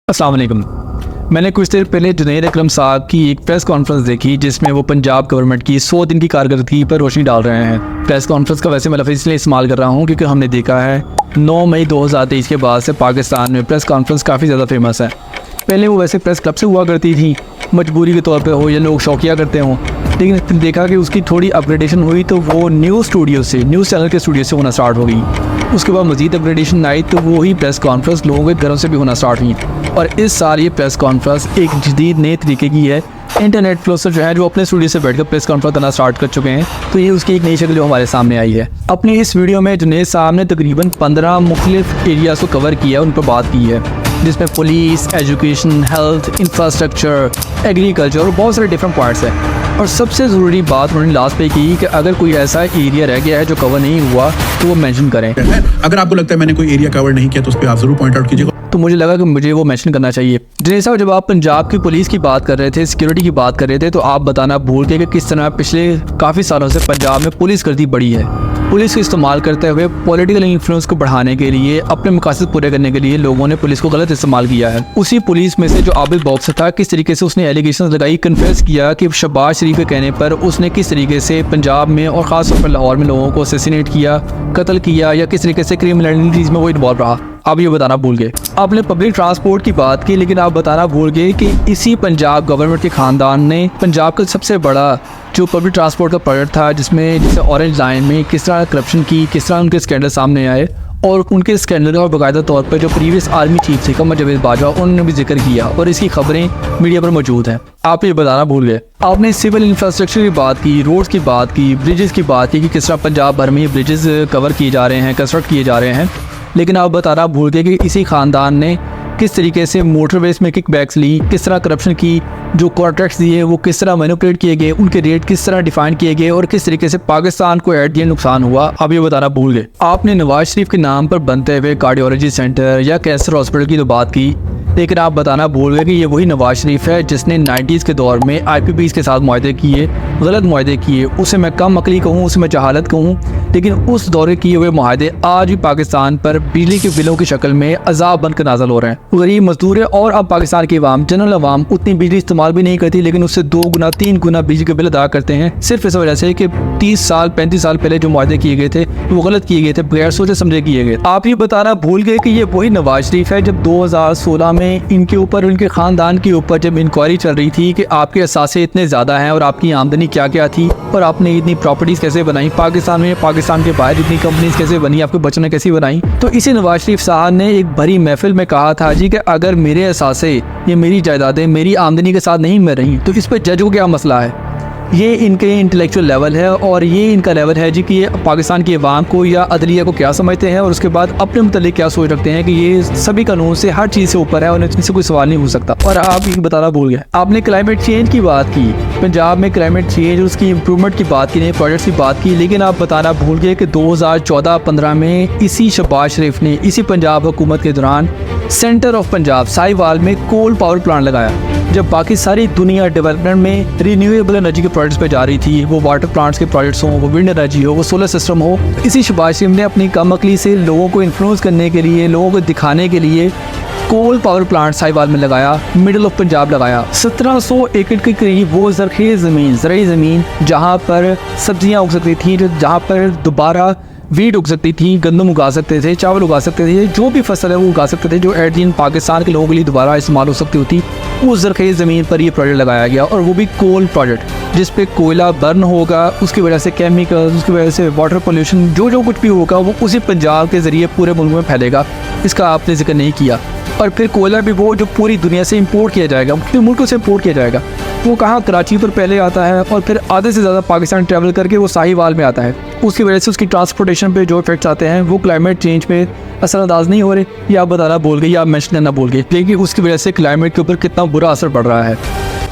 अस्सलाम वालेकुम। मैंने कुछ देर पहले जुनैद अकरम साहब की एक प्रेस कॉन्फ्रेंस देखी जिसमें वो पंजाब गवर्नमेंट की 100 दिन की कारकर्दगी पर रोशनी डाल रहे हैं। प्रेस कॉन्फ्रेंस का वैसे मैं लफ्ज़ इसलिए इस्तेमाल कर रहा हूँ क्योंकि हमने देखा है 9 मई 2023 के बाद से पाकिस्तान में प्रेस कॉन्फ्रेंस काफ़ी ज़्यादा फेमस है। पहले वो वैसे प्रेस क्लब से हुआ करती थी, मजबूरी के तौर पर हो या लोग शौकिया करते हों, लेकिन फिर देखा कि उसकी थोड़ी अपग्रेडेशन हुई तो वो न्यूज़ चैनल के स्टूडियो से होना स्टार्ट हो गई। उसके बाद मज़ीद अपग्रेडेशन आई तो वही प्रेस कॉन्फ्रेंस लोगों के घरों से भी होना स्टार्ट हुई। और इस साल ये प्रेस कॉन्फ्रेंस एक जदीद नए तरीके की है। इंटरनेट फ्लोसर जो है जो अपने स्टूडियो से बैठकर प्रेस कॉन्फ्रेंस करना स्टार्ट कर चुके हैं, तो ये उसकी एक नई शक्ल जो हमारे सामने आई है। अपनी इस वीडियो में जुनैद साहब ने तकरीबन 15 मुख्तलिफ एरियाज़ को कवर किया, उन पर बात की है, जिसमें police, education, health, infrastructure, agriculture और बहुत सारे डिफरेंट पॉइंट्स हैं। और सबसे ज़रूरी बात उन्होंने लास्ट पे की कि अगर कोई ऐसा एरिया रह गया है जो कवर नहीं हुआ तो वो मेंशन करें। अगर आपको लगता है मैंने कोई एरिया कवर नहीं किया तो उस पर आप जरूर पॉइंट आउट कीजिएगा। तो मुझे लगा कि मुझे वो मेंशन करना चाहिए। जैसा जब आप पंजाब की पुलिस की बात कर रहे थे, सिक्योरिटी की बात कर रहे थे, तो आप बताना भूल गए कि किस तरह पिछले काफ़ी सालों से पंजाब में पुलिस गर्दी बढ़ी है। पुलिस को इस्तेमाल करते हुए पॉलिटिकल इन्फ्लुएंस को बढ़ाने के लिए, अपने मकासद पूरे करने के लिए लोगों ने पुलिस को गलत इस्तेमाल किया है। उसी पुलिस में से जो आबिद बॉक्सर था, किस तरीके से उसने एलिगेशन लगाई, कन्फेस किया कि शहबाज शरीफ के कहने पर उसने किस तरीके से पंजाब में और ख़ास तौर पर लाहौर में लोगों को असैसिनेट किया, कत्ल किया, या किस तरीके से क्रिमिनलिटीज़ में वो इन्वॉल्व रहा। आप ये बताना भूल गए। आपने पब्लिक ट्रांसपोर्ट की बात की, लेकिन आप बताना भूल गए कि इसी पंजाब गवर्नमेंट के ख़ानदान ने पंजाब का सबसे बड़ा जो पब्लिक ट्रांसपोर्ट का प्रोजेक्ट था, जिसमें जैसे ऑरेंज लाइन में किस तरह करप्शन की, किस तरह उनके स्कैंडल सामने आए, और उनके स्कैंडल और बाकायदा तौर पर जो प्रीवियस आर्मी चीफ थे कमर जावेद बाजवा, उन्होंने भी जिक्र किया और इसकी खबरें मीडिया पर मौजूद हैं। आप ये बताना भूल गए। आपने सिविल इंफ्रास्ट्रक्चर की बात की, रोड्स की बात की, ब्रिजेस की बात की कि किस तरह पंजाब भर में ब्रिजेस कवर किए जा रहे हैं, कंस्ट्रक्ट किए जा रहे हैं, लेकिन आप बताना भूल गए कि इसी ख़ानदान ने किस तरीके से मोटरवेज में किकबैक्स ली, किस तरह करप्शन की, जो कॉन्ट्रैक्ट्स दिए वो किस तरह मैनिपुलेट किए गए, उनके रेट किस तरह डिफाइन किए गए और किस तरीके से पाकिस्तान को एट द एंड नुकसान हुआ। आप ये बताना भूल गए। आपने नवाज शरीफ के नाम पर बनते हुए कार्डियोलॉजी सेंटर या कैंसर हॉस्पिटल की तो बात की, लेकिन आप बताना भूल गए कि ये वही नवाज शरीफ है जिसने 90s के दौर में IPPs के साथ मुआहदे किए, गलत मुआहदे किए। उसे मैं कम अकली कहूँ, उसे मैं जहालत कहूँ, लेकिन उस दौरे किए हुए मुआहदे आज भी पाकिस्तान पर बिजली के बिलों की शक्ल में अजाब बनकर नाजल हो रहे हैं। गरीब मजदूर है और अब पाकिस्तान की आवाम, जनरल आवाम उतनी बिजली इस्तेमाल भी नहीं करती, लेकिन उससे 2 गुना 3 गुना बिजली के बिल अदा करते हैं, सिर्फ इस वजह से कि 30 साल 35 साल पहले जो मुआहदे किए गए थे वो गलत किए गए थे, बगैर सोचे समझे किए गए। आप ये बताना भूल गए कि ये वही नवाज शरीफ है जब 2016 में इनके ऊपर, उनके ख़ानदान के ऊपर जब इंक्वायरी चल रही थी कि आपके असासे इतने ज़्यादा हैं और आपकी आमदनी क्या क्या थी और आपने इतनी प्रॉपर्टीज़ कैसे बनाई पाकिस्तान में, पाकिस्तान के बाहर इतनी कंपनीज कैसे बनी, आपके बच्चों ने कैसी बनाई। तो इसी नवाज शरीफ साहब ने एक बड़ी महफिल में कहा था जी कि अगर मेरे असासे, ये मेरी जायदादें मेरी आमदनी के साथ नहीं मिल रही तो इस पर जज को क्या मसला है। ये इनके इंटेलेक्चुअल लेवल है और ये इनका लेवल है जी कि ये पाकिस्तान की अवाम को या अदलिया को क्या समझते हैं और उसके बाद अपने मुतालिक क्या सोच रखते हैं कि ये सभी कानून से, हर चीज़ से ऊपर है और इनसे कोई सवाल नहीं हो सकता। और आप ये बताना भूल गए। आपने क्लाइमेट चेंज की बात की, पंजाब में क्लाइमेट चेंज और उसकी इम्प्रूवमेंट की बात की, नए प्रोजेक्ट्स की बात की, लेकिन आप बताना भूल गए कि 2014-15 में इसी शहबाज शरीफ ने इसी पंजाब हुकूमत के दौरान सेंटर ऑफ पंजाब साहिवाल में कोल पावर प्लांट लगाया। जब बाकी सारी दुनिया डेवलपमेंट में रिन्यूएबल एनर्जी के प्रोजेक्ट्स पे जा रही थी, वो वाटर प्लांट्स के प्रोजेक्ट्स हों, वो विंड एनर्जी हो, वो सोलर सिस्टम हो, इसी शहबाज शरीफ ने अपनी कम अकली से लोगों को इन्फ्लुएंस करने के लिए, लोगों को दिखाने के लिए कोल पावर प्लांट साहिवाल में लगाया, मिडिल ऑफ पंजाब लगाया। 1700 एकड़ के करीब वो ज़रख़ेज़ ज़मीन, ज़रई ज़मीन, जहाँ पर सब्जियाँ उग सकती थी, जहाँ पर दोबारा वीट उग सकती थी, गंदम उगा सकते थे, चावल उगा सकते थे, जो भी फसल है वो उगा सकते थे, जो एट द एंड पाकिस्तान के लोगों के लिए दोबारा इस्तेमाल हो सकती होती। उस ज़रख़ेज़ ज़मीन पर ये प्रोजेक्ट लगाया गया और वो भी कोल प्रोजेक्ट, जिस पे कोयला बर्न होगा, उसकी वजह से केमिकल्स, उसकी वजह से वाटर पोल्यूशन, जो कुछ भी होगा वो उसी पंजाब के ज़रिए पूरे मुल्क में फैलेगा। इसका आपने जिक्र नहीं किया। और फिर कोयला भी वो जो पूरी दुनिया से इंपोर्ट किया जाएगा, पूरे मुल्कों से इंपोर्ट किया जाएगा, वो कहाँ कराची पर पहले आता है और फिर आधे से ज़्यादा पाकिस्तान ट्रैवल करके वो साहिवाल में आता है। उसकी वजह से उसकी ट्रांसपोर्टेशन पे जो इफेक्ट्स आते हैं वो क्लाइमेट चेंज पे असरअंदाज नहीं हो रहे। ये आप बताना भूल गए या आप मेंशन करना भूल गए, लेकिन उसकी वजह से क्लाइमेट के ऊपर कितना बुरा असर पड़ रहा है।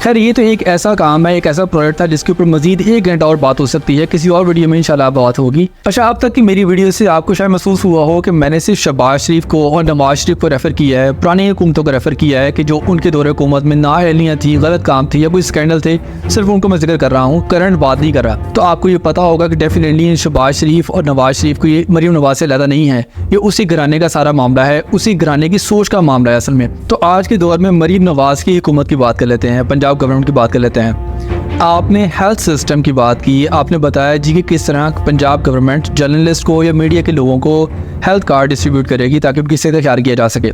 खैर ये तो एक ऐसा काम है, एक ऐसा प्रोजेक्ट था जिसके ऊपर मजीद 1 घंटा और बात हो सकती है, किसी और वीडियो में इंशाल्लाह बात होगी। अच्छा, अब तक की मेरी वीडियो से आपको शायद महसूस हुआ हो कि मैंने सिर्फ शहबाज शरीफ को और नवाज शरीफ को रेफ़र किया है, पुरानी हुकूमतों को रेफ़र किया है कि जो उनके दौरे हुकूमत में नाअहलियाँ थी, गलत काम थी या कोई स्कैंडल थे, सिर्फ उनको मैं जिक्र कर रहा हूँ, करंट बात नहीं कर रहा। तो आपको ये पता होगा कि डेफिनेटली शहबाज शरीफ और नवाज शरीफ को ये मरीम नवाज से ज़्यादा नहीं है, ये उसी घराने का सारा मामला है, उसी घराने की सोच का मामला है असल में। तो आज के दौर में मरीम नवाज की हुकूमत की बात कर लेते हैं, पंजाब गवर्नमेंट की बात कर लेते हैं। आपने हेल्थ सिस्टम की बात की, आपने बताया जी कि किस तरह पंजाब गवर्नमेंट जर्नलिस्ट को या मीडिया के लोगों को हेल्थ कार्ड डिस्ट्रीब्यूट करेगी ताकि उनकी सेहत का ख्याल किया जा सके।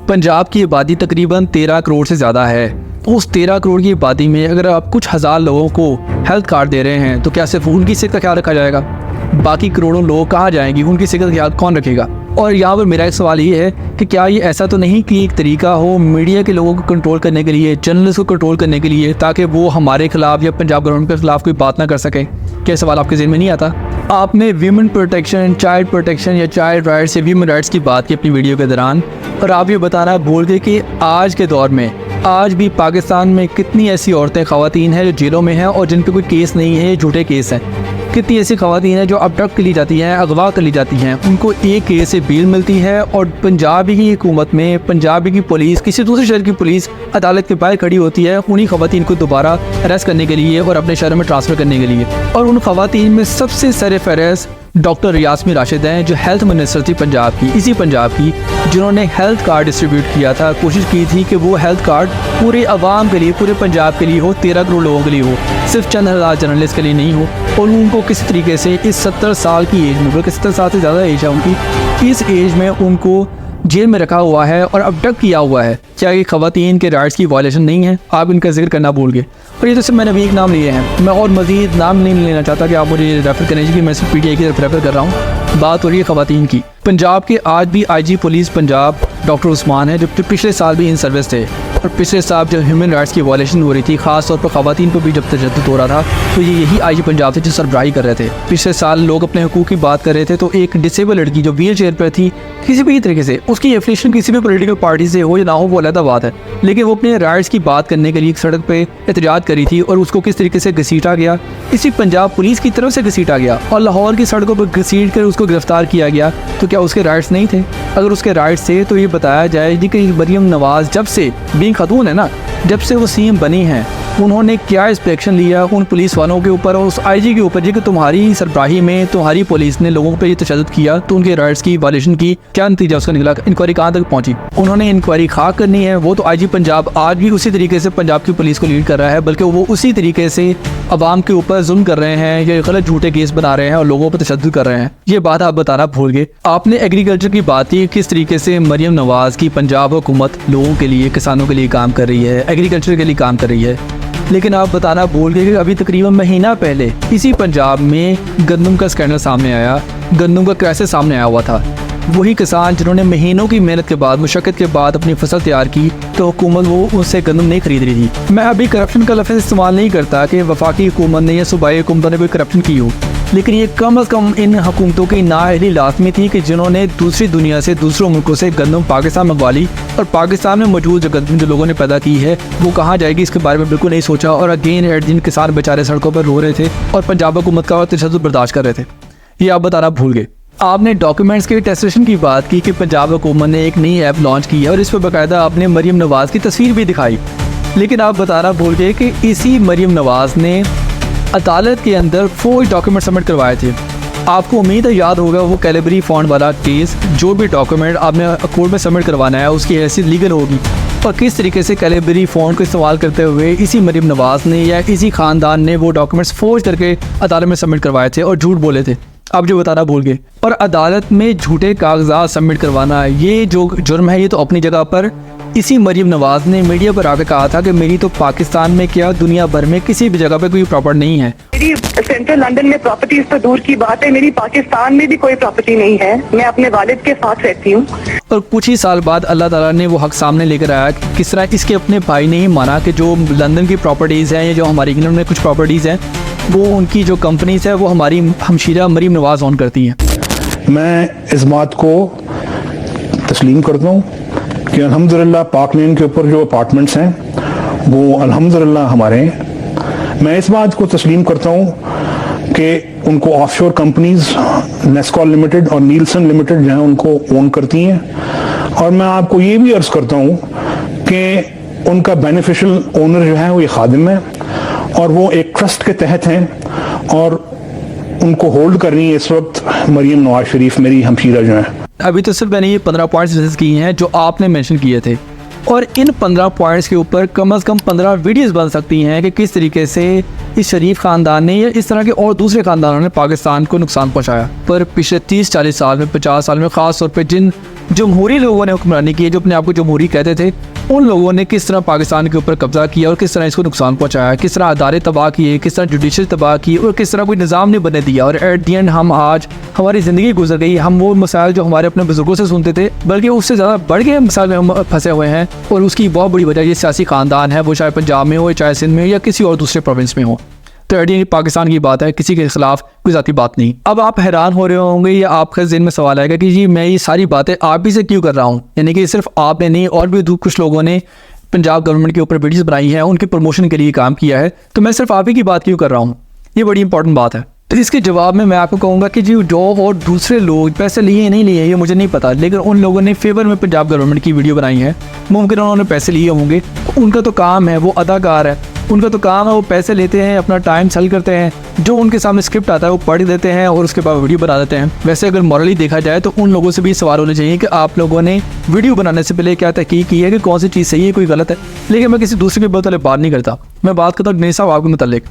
पंजाब की आबादी तकरीबन 13 करोड़ से ज़्यादा है। उस 13 करोड़ की आबादी में अगर आप कुछ हज़ार लोगों को हेल्थ कार्ड दे रहे हैं तो क्या सिर्फ उनकी सेहत का ख्याल रखा जाएगा? बाकी करोड़ों लोग कहाँ जाएंगी? उनकी सेहत का ख्याल कौन रखेगा? और यहाँ पर मेरा एक सवाल ये है कि क्या ये ऐसा तो नहीं कि एक तरीका हो मीडिया के लोगों को कंट्रोल करने के लिए, जर्नलिस्ट को कंट्रोल करने के लिए, ताकि वो हमारे खिलाफ या पंजाब गवर्नमेंट के खिलाफ कोई बात ना कर सकें? क्या सवाल आपके ज़हन में नहीं आता? आपने वीमेन प्रोटेक्शन, चाइल्ड प्रोटेक्शन या चाइल्ड राइट्स या वीमेन राइट्स की बात की अपनी वीडियो के दौरान, और आप ये बताना भूल गए कि आज के दौर में आज भी पाकिस्तान में कितनी ऐसी औरतें, ख़वातीन हैं जो जेलों में हैं और जिन पे कोई केस नहीं है, झूठे केस हैं। कितनी ऐसी ख़वातीन हैं जो अबडक्ट कर ली जाती हैं, अगवा कर ली जाती हैं, उनको एक केस से बेल मिलती है और पंजाबी की हुकूमत में पंजाबी की पुलिस, किसी दूसरे शहर की पुलिस अदालत के बाहर खड़ी होती है उन्हीं ख़वातीन को दोबारा अरेस्ट करने के लिए और अपने शहर में ट्रांसफ़र करने के लिए। और उन ख़वातीन में सबसे सरफ़हरिस्त डॉक्टर यास्मीन राशिद हैं जो हेल्थ मिनिस्टर थी पंजाब की, इसी पंजाब की, जिन्होंने हेल्थ कार्ड डिस्ट्रीब्यूट किया था। कोशिश की थी कि वो हेल्थ कार्ड पूरे अवाम के लिए, पूरे पंजाब के लिए हो, 13 करोड़ लोगों के लिए हो, सिर्फ चंद हज़ार जर्नलिस्ट के लिए नहीं हो। और उनको किस तरीके से इस 70 साल की एज में, बल्कि 70 साल से ज़्यादा एज है उनकी, इस एज में उनको जेल में रखा हुआ है और अबडक्ट किया हुआ है। क्या ये ख़वातीन के राइट्स की वायलेशन नहीं है? आप इनका जिक्र करना भूल गए। और ये तो सिर्फ मैंने अभी एक नाम लिए हैं, मैं और मज़ीद नाम नहीं लेना चाहता कि आप मुझे रेफ़र करें कि मैं सिर्फ PTI की तरफ रेफ़र कर रहा हूँ। बात हो रही है ख़वातीन की। पंजाब के आज भी IG police Punjab doctor Usman है जो पिछले साल भी इन सर्विस थे, और पिछले साल जब ह्यूमन राइट्स की वायलेशन हो रही थी, ख़ास तौर पर ख़वातीन पर भी जब तशद्दुद हो रहा था, तो ये यही IG पंजाब थे जो सरबराही कर रहे थे। पिछले साल लोग अपने हकूक़ की बात कर रहे थे तो एक डिसेबल लड़की जो व्हील चेयर पर थी, किसी भी तरीके से उसकी एफिलिएशन किसी भी पॉलिटिकल पार्टी से हो या ना हो वो अलग बात है, लेकिन वो अपने राइट्स की बात करने के लिए एक सड़क पे एहतजाज करी थी और उसको किस तरीके से घसीटा गया, इसी पंजाब पुलिस की तरफ से घसीटा गया और लाहौर की सड़कों पर घसीट कर उसको गिरफ्तार किया गया। तो क्या उसके राइट्स नहीं थे? अगर उसके राइट्स थे तो ये बताया जाए कि मरीम नवाज़ जब से बीइंग खातून है ना, जब से वो CM बनी हैं, उन्होंने क्या इंस्पेक्शन लिया उन पुलिस वालों के ऊपर और उस IG के ऊपर जी कि तुम्हारी सरबराही में तुम्हारी पुलिस ने लोगों पे ये तशद्दुद किया, तो उनके राइट्स की वायलेशन की क्या नतीजा उसका निकला? इंक्वायरी कहाँ तक पहुँची? उन्होंने इंक्वायरी खाक करनी है। वो तो IG पंजाब आज भी उसी तरीके से पंजाब की पुलिस को लीड कर रहा है, बल्कि वो उसी तरीके से अवाम के ऊपर जुल्म कर रहे हैं या गलत झूठे केस बना रहे हैं और लोगों पर तशद्दुद कर रहे हैं। ये बात आप बताना भूल गए। आपने एग्रीकल्चर की बात की, किस तरीके से मरीम नवाज़ की पंजाब हुकूमत लोगों के लिए, किसानों के लिए काम कर रही है, एग्रीकल्चर के लिए काम कर रही है, लेकिन आप बताना भूल गए कि अभी तकरीबन महीना पहले इसी पंजाब में गंदम का स्कैंडल सामने आया, गंदम का क्राइसिस सामने आया हुआ था। वही किसान जिन्होंने महीनों की मेहनत के बाद, मुशक्क़त के बाद अपनी फसल तैयार की, तो हुकूमत वो उससे गंदम नहीं खरीद रही थी। मैं अभी करप्शन का लफ्ज़ इस्तेमाल नहीं करता कि वफाकी हुकूमत ने या सूबाई हुकूमतों ने कोई करप्शन की हो, लेकिन ये कम अज़ कम इन हुकूमतों की नाअहली लाजमी थी कि जिन्होंने दूसरी दुनिया से, दूसरों मुल्कों से गंदम पाकिस्तान मंगवा ली और पाकिस्तान में मौजूद जो गंदम जो लोगों ने पैदा की है वो कहाँ जाएगी इसके बारे में बिल्कुल नहीं सोचा। और अगेन एट दिन किसान बेचारे सड़कों पर रो रहे थे और पंजाब हुकूमत का तशद्दुद बर्दाश्त कर रहे थे। ये आप बताना भूल गए। आपने डॉक्यूमेंट्स के टेस्टेशन की बात की कि पंजाब हुकूमत ने एक नई ऐप लॉन्च की है और इस पर बाकायदा आपने मरीम नवाज़ की तस्वीर भी दिखाई, लेकिन आप बताना भूल गए कि इसी मरीम नवाज़ ने अदालत के अंदर फौज डॉक्यूमेंट सबमिट करवाए थे। आपको उम्मीद है याद होगा वो कैलेबरी फॉन्ड वाला केस, जो भी डॉक्यूमेंट आपने कोर्ट में सबमिट करवाना है उसकी हैसियत लीगल होगी, और किस तरीके से कैलेबरी फॉन्ड को इस्तेमाल करते हुए इसी मरीम नवाज़ ने या इसी ख़ानदान ने वो डॉक्यूमेंट्स फौज करके अदालत में सबमिट करवाए थे और झूठ बोले थे। आप जो बताना भूल गए। और अदालत में झूठे कागजात सबमिट करवाना, ये जो जुर्म है ये तो अपनी जगह पर इसी मरीम नवाज़ ने मीडिया पर आकर कहा था कि मेरी तो पाकिस्तान में क्या दुनिया भर में किसी भी जगह पे कोई प्रॉपर्टी नहीं है। मेरी सेंट्रल लंदन में प्रॉपर्टीज तो दूर की बात है, मेरी पाकिस्तान में भी कोई प्रॉपर्टी नहीं है। मैं अपने वालिद के साथ रहती हूँ। और कुछ ही साल बाद अल्लाह ताला ने वो हक सामने लेकर आया कि किस तरह इसके अपने भाई ने ही माना कि जो लंदन की प्रॉपर्टीज़ हैं या जो हमारी इंग्लैंड में कुछ प्रॉपर्टीज़ हैं वो उनकी जो कंपनीज है वो हमारी हमशीरा मरीम नवाज़ ऑन करती हैं। मैं इस बात को तस्लीम करता हूँ कि अल्हम्दुलिल्लाह पाक लेन के ऊपर जो अपार्टमेंट्स हैं वो अल्हम्दुलिल्लाह हमारे हैं। मैं इस बात को तस्लीम करता हूँ कि उनको ऑफशोर कंपनीज नेस्कॉल लिमिटेड और नीलसन लिमिटेड जो है उनको ओन करती हैं, और मैं आपको ये भी अर्ज करता हूँ कि उनका बेनिफिशियल ओनर जो है वो ये खादिम है और वो एक ट्रस्ट के तहत हैं, और उनको होल्ड कर रही है इस वक्त मरियम नवाज शरीफ मेरी हमशीरा जो है। अभी तो सिर्फ मैंने ये 15 पॉइंट्स डिस्कस किए हैं जो आपने मेंशन किए थे, और इन 15 पॉइंट्स के ऊपर कम से कम 15 वीडियोस बन सकती हैं कि किस तरीके से इस शरीफ ख़ानदान ने या इस तरह के और दूसरे ख़ानदानों ने पाकिस्तान को नुकसान पहुंचाया। पर पिछले 30-40 साल में, 50 साल में, ख़ास तौर पे जिन जमहूरी लोगों ने हुक्मरानी की है, जो अपने आप को जमहूरी कहते थे, उन लोगों ने किस तरह पाकिस्तान के ऊपर कब्जा किया और किस तरह इसको नुकसान पहुंचाया, किस तरह अदारे तबाह किए, किस तरह जुडिशल तबाह की, और किस तरह कोई निज़ाम नहीं बनने दिया। और एट दी एंड हम आज हमारी ज़िंदगी गुजर गई, हम वो मसाइल जो हमारे अपने बुजुर्गों से सुनते थे बल्कि उससे ज़्यादा बढ़ गए मसाइल में हम फंसे हुए हैं। और उसकी बहुत बड़ी वजह ये सियासी ख़ानदान है, वो चाहे पंजाब में हो, चाहे सिंध में हो, या किसी और दूसरे प्रोविंस में हो। तो एट पाकिस्तान की बात है, किसी के खिलाफ कोई ज़ाती बात नहीं। अब आप हैरान हो रहे होंगे या आपके ज़हन में सवाल आएगा कि जी मैं ये सारी बातें आप ही से क्यों कर रहा हूँ, यानी कि सिर्फ आपने नहीं और भी कुछ लोगों ने पंजाब गवर्नमेंट के ऊपर वीडियोस बनाई है, उनके प्रमोशन के लिए काम किया है, तो मैं सिर्फ आप ही की बात क्यों कर रहा हूँ? ये बड़ी इंपॉर्टेंट बात है। तो इसके जवाब में मैं आपको कहूँगा कि जी जो और दूसरे लोग पैसे लिए नहीं लिए ये मुझे नहीं पता, लेकिन उन लोगों ने फेवर में पंजाब गवर्नमेंट की वीडियो बनाई है, मुमकिन उन्होंने पैसे लिए होंगे, उनका तो काम है, वो अदाकार है, उनका तो काम है, वो पैसे लेते हैं, अपना टाइम सेल करते हैं, जो उनके सामने स्क्रिप्ट आता है वो पढ़ देते हैं और उसके बाद वीडियो बना देते हैं। वैसे अगर मॉरली देखा जाए तो उन लोगों से भी सवाल होने चाहिए कि आप लोगों ने वीडियो बनाने से पहले क्या तहकीक की है कि कौन सी चीज़ सही है, कोई गलत है। लेकिन मैं किसी दूसरे के मतलब बात नहीं करता, मैं बात करता हूँ नेसा वाब के मतलब।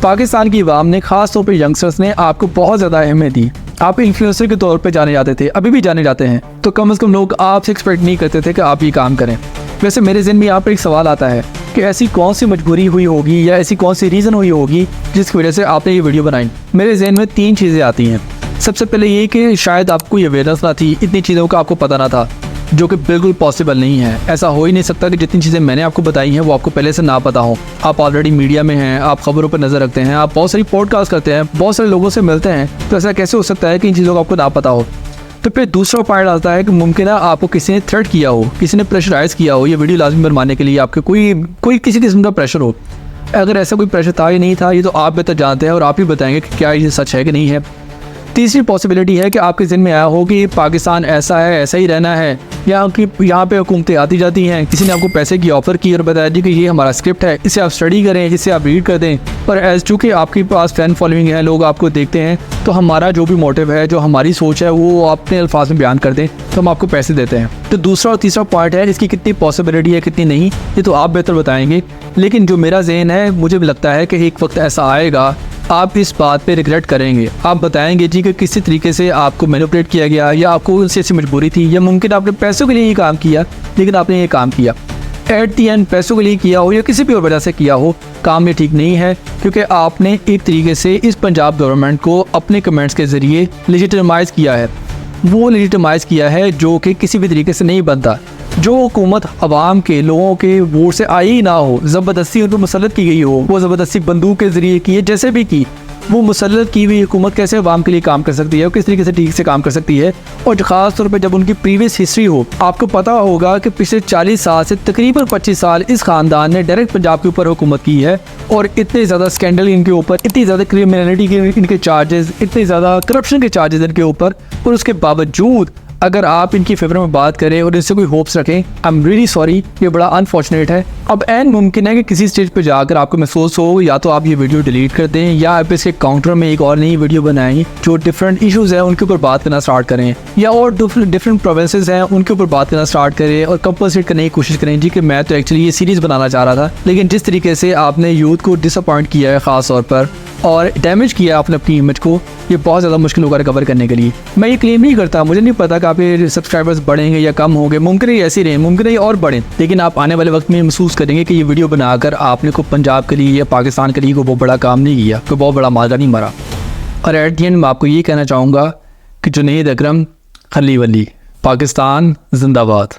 पाकिस्तान की अवाम ने, ख़ास तौर पर यंगस्टर्स ने आपको बहुत ज़्यादा अहमियत दी। आप इन्फ्लुएंसर के तौर पे जाने जाते थे, अभी भी जाने जाते हैं, तो कम से कम लोग आपसे एक्सपेक्ट नहीं करते थे कि आप ये काम करें। वैसे मेरे ज़हन में यहाँ पर एक सवाल आता है कि ऐसी कौन सी मजबूरी हुई होगी या ऐसी कौन सी रीज़न हुई होगी जिसकी वजह से आपने ये वीडियो बनाई। मेरे ज़हन में 3 चीज़ें आती हैं। सबसे पहले ये कि शायद आपको ये अवेयरनेस ना थी, इतनी चीज़ों का आपको पता ना था, जो कि बिल्कुल पॉसिबल नहीं है। ऐसा हो ही नहीं सकता कि जितनी चीज़ें मैंने आपको बताई हैं वो आपको पहले से ना पता हो। आप ऑलरेडी मीडिया में हैं, आप खबरों पर नज़र रखते हैं, आप बहुत सारी पॉडकास्ट करते हैं, बहुत सारे लोगों से मिलते हैं, तो ऐसा कैसे हो सकता है कि इन चीज़ों का आपको ना पता हो? तो फिर दूसरा पॉइंट आता है कि मुमकिन है आपको किसी ने थ्रेट किया हो, किसी ने प्रेशराइज़ किया हो ये वीडियो लाजमी बनवाने के लिए, आपके कोई किसी किस्म का प्रेशर हो। अगर ऐसा कोई प्रेशर था या नहीं था, ये तो आप बेहतर जानते हैं और आप ही बताएंगे कि क्या ये सच है कि नहीं है। तीसरी पॉसिबिलिटी है कि आपके ज़हन में आया हो कि पाकिस्तान ऐसा है, ऐसा ही रहना है, या कि यहाँ पे हुकूमतें आती जाती हैं, किसी ने आपको पैसे की ऑफ़र की और बताया जी कि ये हमारा स्क्रिप्ट है, इसे आप स्टडी करें, इसे आप रीड कर दें। पर एज चूँकि आपके पास फ़ैन फॉलोइंग है, लोग आपको देखते हैं, तो हमारा जो भी मोटिव है, जो हमारी सोच है, वो अपने अल्फाज में बयान कर दें, तो हम आपको पैसे देते हैं। तो दूसरा और तीसरा पॉइंट है, इसकी कितनी पॉसिबिलिटी है कितनी नहीं, ये तो आप बेहतर बताएंगे। लेकिन जो मेरा ज़हन है, मुझे भी लगता है कि एक वक्त ऐसा आएगा आप इस बात पे रिग्रेट करेंगे। आप बताएंगे जी कि किसी तरीके से आपको मैनिपुलेट किया गया, या आपको उनसे ऐसी मजबूरी थी, या मुमकिन आपने पैसों के लिए ये काम किया, लेकिन आपने ये काम किया एट दी एंड पैसों के लिए किया हो या किसी भी और वजह से किया हो, काम ये ठीक नहीं है, क्योंकि आपने एक तरीके से इस पंजाब गवर्नमेंट को अपने कमेंट्स के ज़रिए लेजिटिमाइज़ किया है। वो लेजिटिमाइज़ किया है जो कि किसी भी तरीके से नहीं बनता। जो हुकूमत अवाम के लोगों के वोट से आई ही ना हो, ज़बरदस्ती उन पर मुसल्लत की गई हो, वो ज़बरदस्ती बंदूक के ज़रिए की है, जैसे भी की, वो मुसल्लत की हुई हुकूमत कैसे अवाम के लिए काम कर सकती है और किस तरीके से ठीक से काम कर सकती है। और ख़ास तौर पर जब उनकी प्रीवियस हिस्ट्री हो, आपको पता होगा कि पिछले 40 साल से तकरीबन 25 साल इस ख़ानदान ने डायरेक्ट पंजाब के ऊपर हुकूमत की है, और इतने ज़्यादा स्कैंडल इनके ऊपर, इतनी ज़्यादा क्रिमिनलिटी के इनके चार्जेस, इतने ज़्यादा करप्शन के चार्जेस इनके ऊपर, और उसके बावजूद अगर आप इनकी फेवर में बात करें और इससे कोई होप्स रखें, आई एम रियली सॉरी, ये बड़ा अनफॉर्चुनेट है। अब एन मुमकिन है कि किसी स्टेज पे जाकर आपको महसूस हो या तो आप ये वीडियो डिलीट कर दें, या आप इसके काउंटर में एक और नई वीडियो बनाएं जो डिफरेंट इश्यूज़ हैं उनके ऊपर बात करना स्टार्ट करें, या और डिफरेंट प्रोविंसेस हैं उनके ऊपर बात करना स्टार्ट करें और कंपनसेट करने की कोशिश करें जी कि मैं तो एक्चुअली ये सीरीज़ बनाना चाह रहा था, लेकिन जिस तरीके से आपने यूथ को डिसअपॉइंट किया है ख़ास तौर पर और डैमेज किया आपने अपनी इमेज को, ये बहुत ज़्यादा मुश्किल होगा रिकवर करने के लिए। मैं ये क्लेम नहीं करता, मुझे नहीं पता कि आपके सब्सक्राइबर्स बढ़ेंगे या कम होंगे, मुमकिन है ऐसे रहें, मुमकिन है और बढ़ें, लेकिन आप आने वाले वक्त में महसूस करेंगे कि ये वीडियो बनाकर आपने को पंजाब के लिए या पाकिस्तान के लिए कोई बहुत बड़ा काम नहीं किया, कोई बहुत बड़ा मार्गा नहीं मारा। और एट दी एंड मैं आपको ये कहना चाहूँगा कि जुनैद अकरम खली वली, पाकिस्तान जिंदाबाद।